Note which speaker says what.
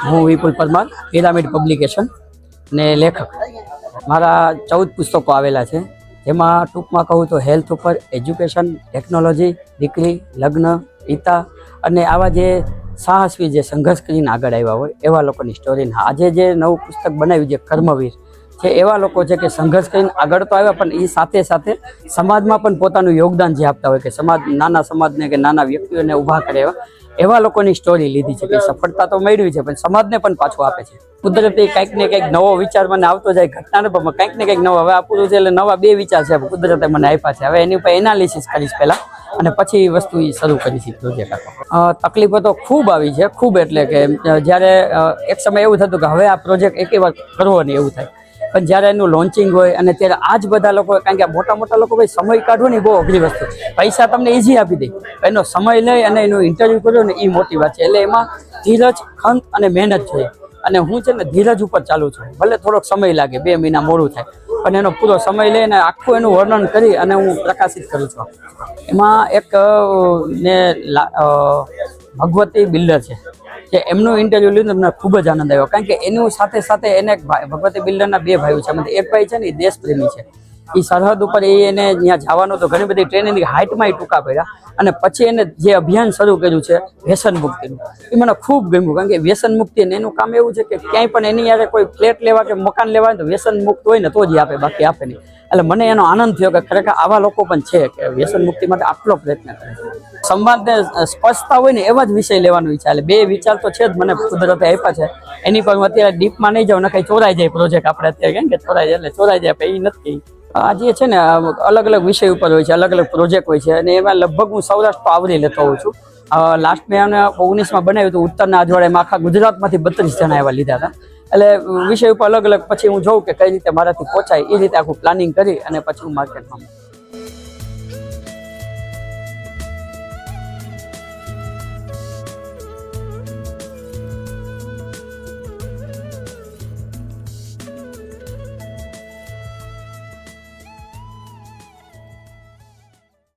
Speaker 1: હું વિપુલ Parmar, pyramid publication ને લેખક. મારા 14 પુસ્તકો આવેલા છે, જેમાં ટૂંકમાં કહું તો હેલ્થ ઉપર, એજ્યુકેશન, ટેકનોલોજી, દીકરી, લગ્ન, પિતા અને આવા જે સાહસવી જે સંઘર્ષ કરીને આગળ આવ્યા હોય એવા લોકોની સ્ટોરી. આજે જે નવું પુસ્તક બનાવ્યું છે કર્મવીર છે, એવા લોકો છે કે સંઘર્ષ કરીને આગળ તો આવ્યા પણ એ સાથે સાથે સમાજમાં પણ પોતાનું યોગદાન જે આપતા હોય કે સમાજ, નાના સમાજને કે નાના વ્યક્તિઓને ઊભા કરે એવા લોકોની સ્ટોરી લીધી છે કે સફળતા તો મેળવી છે પણ સમાજને પણ પાછું આપે છે. કુદરતી કંઈક ને કંઈક નવો વિચાર મને આવતો જાય ઘટનાને, પણ કંઈક ને કંઈક નવો. હવે આ પૂરું છે એટલે નવા 2 વિચાર છે કુદરતે મને આપ્યા છે. હવે એની ઉપર એનાલિસિસ કરીશ પહેલા અને પછી એ વસ્તુ શરૂ કરીશ પ્રોજેક્ટ. તકલીફો તો ખૂબ આવી છે, ખૂબ એટલે કે જ્યારે એક સમય એવું થતું કે હવે આ પ્રોજેક્ટ એકે વાર કરવો નહીં એવું થાય, પણ જ્યારે એનું લોન્ચિંગ હોય અને ત્યારે આ જ બધા લોકો, કારણ કે મોટા મોટા લોકો ભાઈ સમય કાઢવો ને બહુ અઘરી વસ્તુ. પૈસા તમને ઇઝી આપી દે, એનો સમય લઈ અને એનું ઇન્ટરવ્યૂ કર્યો ને એ મોટી વાત છે. એટલે એમાં ધીરજ, ખંત અને મહેનત જોઈએ. અને હું છે ને ધીરજ ઉપર ચાલુ છું. ભલે થોડોક સમય લાગે, 2 મહિના મોડું થાય, પણ એનો પૂરો સમય લઈને આખું એનું વર્ણન કરી અને હું પ્રકાશિત કરું છું. એમાં એક ને ભગવતી બિલ્ડર છે કે એમનું ઇન્ટરવ્યૂ લીધું, મને ખૂબ જ આનંદ આવ્યો. કારણ કે એનું સાથે સાથે એને એક ભાઈ, ભગવતી બિલ્ડરના 2 ભાઈઓ છે. એમાંથી એક ભાઈ છે ને એ દેશપ્રેમી છે, એ સરહદ ઉપર એને ત્યાં જવાનું તો ઘણી બધી ટ્રેનિંગની હાઇટમાં એ ટૂંકા પડ્યા અને પછી એને જે અભિયાન શરૂ કર્યું છે વ્યસન મુક્તિનું, એ મને ખૂબ ગમ્યું. કારણ કે વ્યસન મુક્તિ ને એનું કામ એવું છે કે ક્યાંય પણ એની યારે કોઈ ફ્લેટ લેવા કે મકાન લેવા તો વ્યસન મુક્ત હોય ને તો જ આપે, બાકી આપે નહીં. એટલે મને એનો આનંદ થયો કે ખરેખર આવા લોકો પણ છે કે વ્યસન મુક્તિ માટે આટલો પ્રયત્ન કરે છે. સંવાદને સ્પષ્ટતા હોય ને એવા જ વિષય લેવાનો ઈચ્છા. એટલે 2 વિચાર તો છે જ મને કુદરતે આપ્યા છે. એની પર હું અત્યારે ડીપમાં નહીં જાઉં, નખાઈ ચોરાઈ જાય પ્રોજેક્ટ. આપણે અત્યારે કેમ કે ચોરાઈ જાય એટલે ચોરાઈ જાય, એ નથી. આ જે છે ને અલગ અલગ વિષય ઉપર હોય છે, અલગ અલગ પ્રોજેક્ટ હોય છે અને એમાં લગભગ હું સૌરાષ્ટ્ર આવરી લેતો હોઉં છું. લાસ્ટ મેં 19માં બનાવ્યું હતું ઉત્તરના અજવાળામાં, આખા ગુજરાતમાંથી 32 જણા એવા લીધા હતા. એટલે વિષય ઉપર અલગ અલગ પછી હું જોઉં કે કઈ રીતે મારાથી પહોંચાય, એ રીતે આખું પ્લાનિંગ કરી અને પછી હું માર્કેટમાં